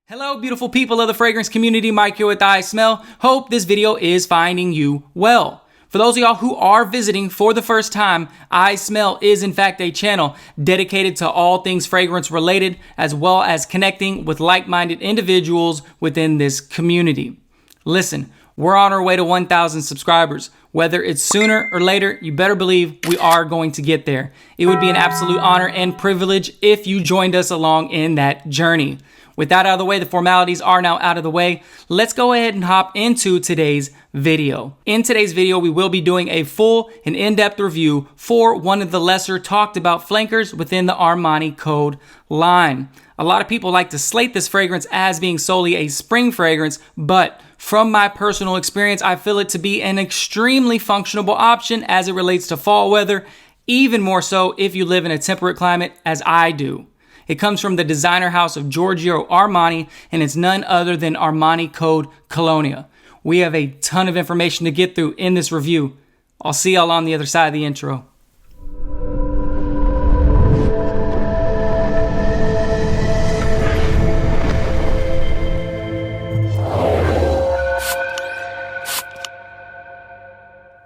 Hello, beautiful people of the fragrance community. Mike here with iSMELL. Hope this video is finding you well. For those of y'all who are visiting for the first time, iSMELL is in fact a channel dedicated to all things fragrance related, as well as connecting with like-minded individuals within this community. Listen, we're on our way to 1,000 subscribers. Whether it's sooner or later, you better believe we are going to get there. It would be an absolute honor and privilege if you joined us along in that journey. With that out of the way, the formalities are now out of the way. Let's go ahead and hop into today's video. In today's video, we will be doing a full and in-depth review for one of the lesser talked about flankers within the Armani Code line. A lot of people like to slate this fragrance as being solely a spring fragrance, but from my personal experience, I feel it to be an extremely functional option as it relates to fall weather, even more so if you live in a temperate climate as I do. It comes from the designer house of Giorgio Armani, and it's none other than Armani Code Colonia. We have a ton of information to get through in this review. I'll see y'all on the other side of the intro.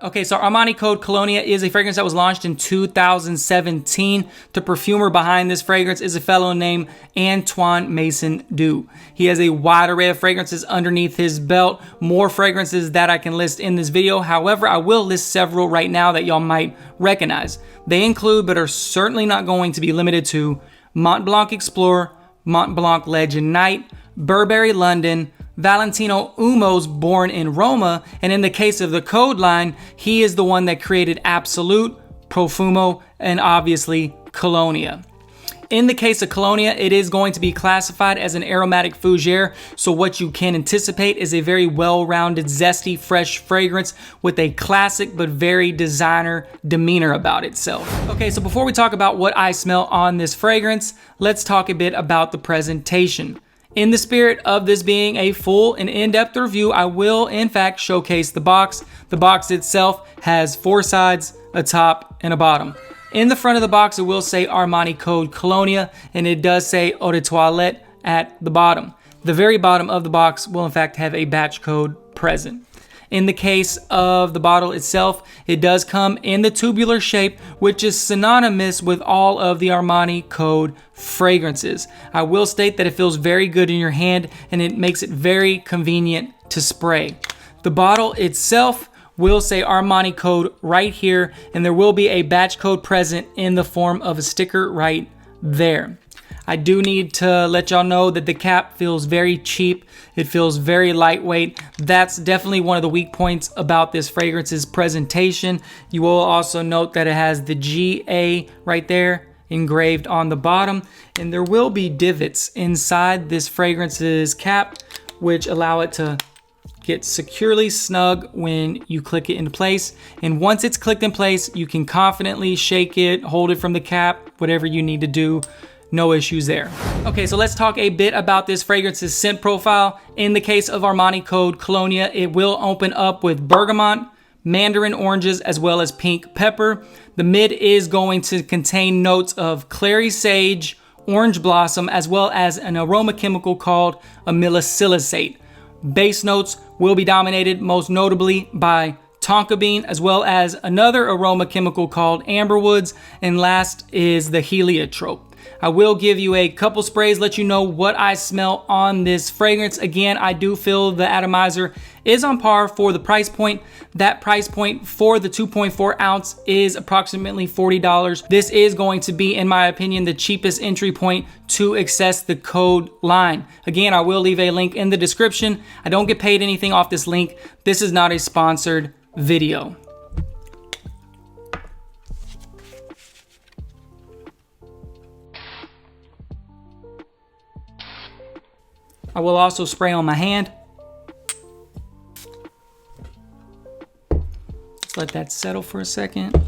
Okay, so Armani Code Colonia is a fragrance that was launched in 2017. The perfumer behind this fragrance is a fellow named Antoine Maison-Du. He has a wide array of fragrances underneath his belt, more fragrances that I can list in this video. However, I will list several right now that y'all might recognize. They include, but are certainly not going to be limited to, Mont Blanc Explorer, Mont Blanc Legend Night, Burberry London, Valentino Umo's Born in Roma, and in the case of the Code line, he is the one that created Absolute, Profumo, and obviously Colonia. In the case of Colonia, it is going to be classified as an aromatic fougere, so what you can anticipate is a very well-rounded, zesty, fresh fragrance with a classic but very designer demeanor about itself. Okay, so before we talk about what I smell on this fragrance, let's talk a bit about the presentation. In the spirit of this being a full and in-depth review, I will in fact showcase the box. The box itself has 4 sides, a top, and a bottom. In the front of the box, it will say Armani Code Colonia, and it does say Eau de Toilette at the bottom. The very bottom of the box will in fact have a batch code present. In the case of the bottle itself, it does come in the tubular shape, which is synonymous with all of the Armani Code fragrances. I will state that it feels very good in your hand and it makes it very convenient to spray. The bottle itself will say Armani Code right here, and there will be a batch code present in the form of a sticker right there. I do need to let y'all know that the cap feels very cheap. It feels very lightweight. That's definitely one of the weak points about this fragrance's presentation. You will also note that it has the GA right there engraved on the bottom, and there will be divots inside this fragrance's cap, which allow it to get securely snug when you click it into place. And once it's clicked in place, you can confidently shake it, hold it from the cap, whatever you need to do. No issues there. Okay, so let's talk a bit about this fragrance's scent profile. In the case of Armani Code Colonia, it will open up with bergamot, mandarin oranges, as well as pink pepper. The mid is going to contain notes of clary sage, orange blossom, as well as an aroma chemical called amylosilicate. Base notes will be dominated most notably by tonka bean, as well as another aroma chemical called amberwoods, and last is the heliotrope. I will give you a couple sprays, let you know what I smell on this fragrance. Again, I do feel the atomizer is on par for the price point. That price point for the 2.4 ounce is approximately $40. This is going to be, in my opinion, the cheapest entry point to access the Code line. Again, I will leave a link in the description. I don't get paid anything off this link. This is not a sponsored video. I will also spray on my hand. Let's let that settle for a second.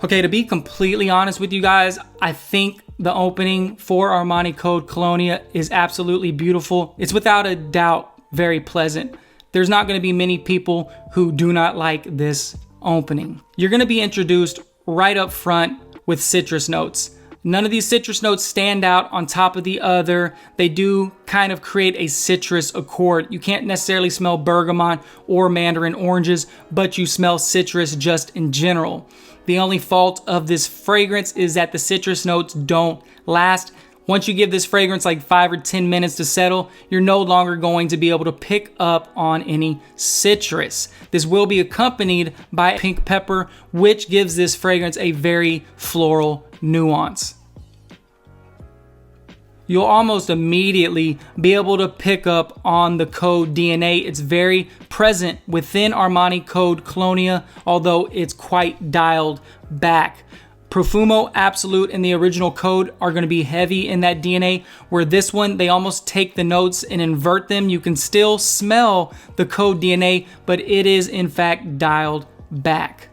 Okay, to be completely honest with you guys, I think the opening for Armani Code Colonia is absolutely beautiful. It's without a doubt very pleasant. There's not going to be many people who do not like this opening. You're going to be introduced right up front with citrus notes. None of these citrus notes stand out on top of the other. They do kind of create a citrus accord. You can't necessarily smell bergamot or mandarin oranges, but you smell citrus just in general. The only fault of this fragrance is that the citrus notes don't last. Once you give this fragrance like 5 or 10 minutes to settle, you're no longer going to be able to pick up on any citrus. This will be accompanied by pink pepper, which gives this fragrance a very floral nuance. You'll almost immediately be able to pick up on the code DNA. It's very present within Armani Code Colonia, although it's quite dialed back. Profumo, Absolute, and the original code are going to be heavy in that DNA, where this one, they almost take the notes and invert them. You can still smell the code DNA, but it is in fact dialed back.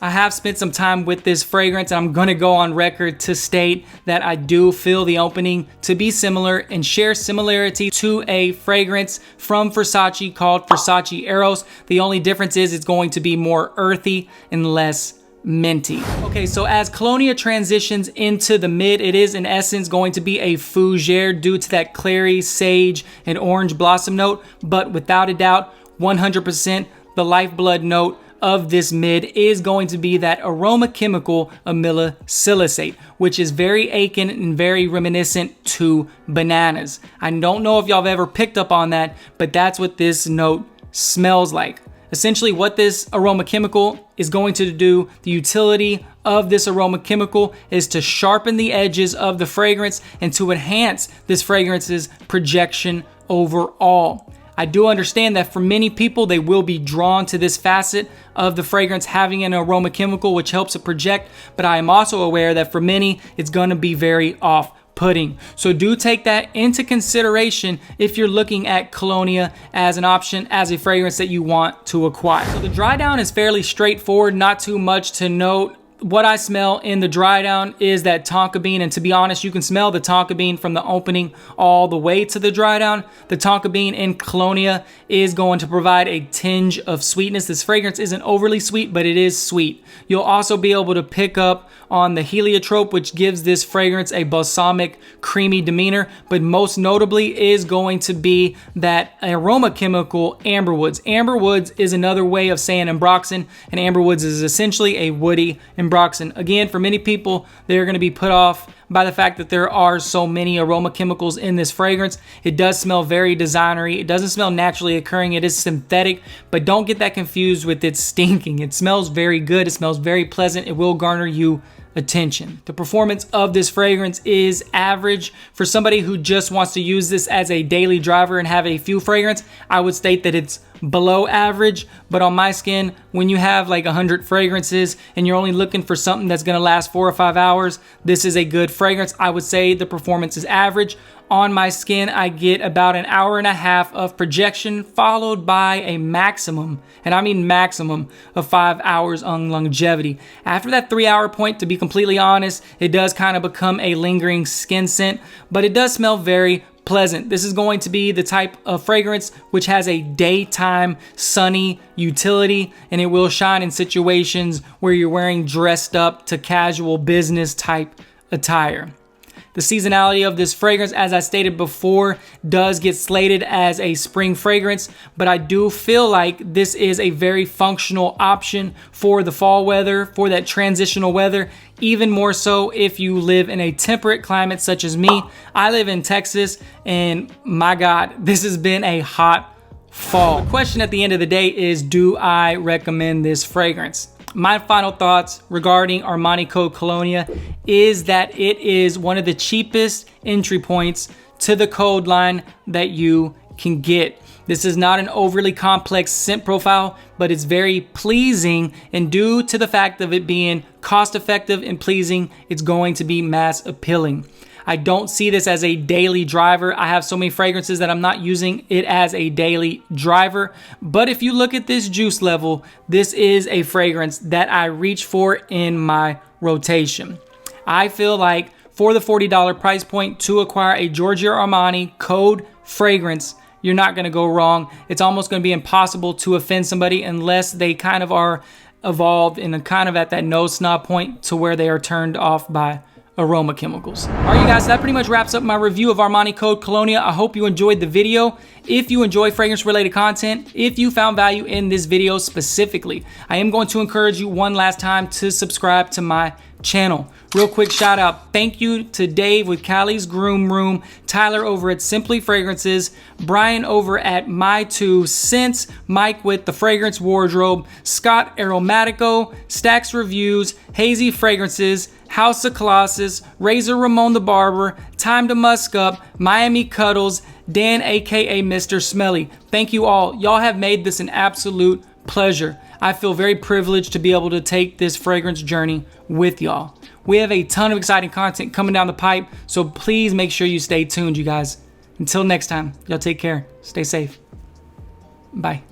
I have spent some time with this fragrance, and I'm going to go on record to state that I do feel the opening to be similar and share similarity to a fragrance from Versace called Versace Eros. The only difference is it's going to be more earthy and less minty. Okay, so as Colonia transitions into the mid, it is in essence going to be a fougere due to that clary, sage, and orange blossom note, but without a doubt, 100% the lifeblood note of this mid is going to be that aroma chemical amylosilicate, which is very akin and very reminiscent to bananas. I don't know if y'all have ever picked up on that, but that's what this note smells like. Essentially, what this aroma chemical is going to do, the utility of this aroma chemical is to sharpen the edges of the fragrance and to enhance this fragrance's projection overall. I do understand that for many people, they will be drawn to this facet of the fragrance having an aroma chemical, which helps it project. But I am also aware that for many, it's going to be very off-putting. So do take that into consideration if you're looking at Colonia as an option, as a fragrance that you want to acquire. So the Drydown is fairly straightforward, not too much to note. What I smell in the Drydown is that tonka bean, and to be honest, you can smell the tonka bean from the opening all the way to the Drydown. The tonka bean in Colonia is going to provide a tinge of sweetness. This fragrance isn't overly sweet, but it is sweet. You'll also be able to pick up on the heliotrope, which gives this fragrance a balsamic, creamy demeanor, but most notably is going to be that aroma chemical amberwoods. Amberwoods is another way of saying ambroxan, and amberwoods is essentially a woody ambroxan. Again, for many people, they're going to be put off by the fact that there are so many aroma chemicals in this fragrance. It does smell very designery. It doesn't smell naturally occurring. It is synthetic, but don't get that confused with it stinking. It smells very good. It smells very pleasant. It will garner you attention. The performance of this fragrance is average. For somebody who just wants to use this as a daily driver and have a few fragrance, I would state that it's below average. But on my skin, when you have like 100 fragrances and you're only looking for something that's going to last 4 or 5 hours, this is a good fragrance. I would say the performance is average. On my skin, I get about an hour and a half of projection, followed by a maximum, and I mean maximum, of 5 hours on longevity. After that 3-hour point, to be completely honest, it does kind of become a lingering skin scent, but it does smell very pleasant. This is going to be the type of fragrance which has a daytime sunny utility, and it will shine in situations where you're wearing dressed up to casual business type attire. The seasonality of this fragrance, as I stated before, does get slated as a spring fragrance, but I do feel like this is a very functional option for the fall weather, for that transitional weather, even more so if you live in a temperate climate such as me. I live in Texas, and my God, this has been a hot fall. The question at the end of the day is, do I recommend this fragrance? My final thoughts regarding Armani Code Colonia is that it is one of the cheapest entry points to the code line that you can get. This is not an overly complex scent profile, but it's very pleasing, and due to the fact of it being cost effective and pleasing, it's going to be mass appealing. I don't see this as a daily driver. I have so many fragrances that I'm not using it as a daily driver. But if you look at this juice level, this is a fragrance that I reach for in my rotation. I feel like for the $40 price point to acquire a Giorgio Armani Code fragrance, you're not going to go wrong. It's almost going to be impossible to offend somebody unless they kind of are evolved and kind of at that nose snob point to where they are turned off by aroma chemicals. All right, you guys, that pretty much wraps up my review of Armani Code Colonia. I hope you enjoyed the video. If you enjoy fragrance related content, if you found value in this video specifically, I am going to encourage you one last time to subscribe to my channel. Real quick shout out. Thank you to Dave with Callie's Groom Room, Tyler over at Simply Fragrances, Brian over at My Two Scents, Mike with the Fragrance Wardrobe, Scott Aromatico, Stacks Reviews, Hazy Fragrances, House of Colossus, Razor Ramon the Barber, Time to Musk Up, Miami Cuddles, Dan aka Mr. Smelly. Thank you all. Y'all have made this an absolute pleasure. I feel very privileged to be able to take this fragrance journey with y'all. We have a ton of exciting content coming down the pipe, so please make sure you stay tuned, you guys. Until next time, y'all take care. Stay safe. Bye.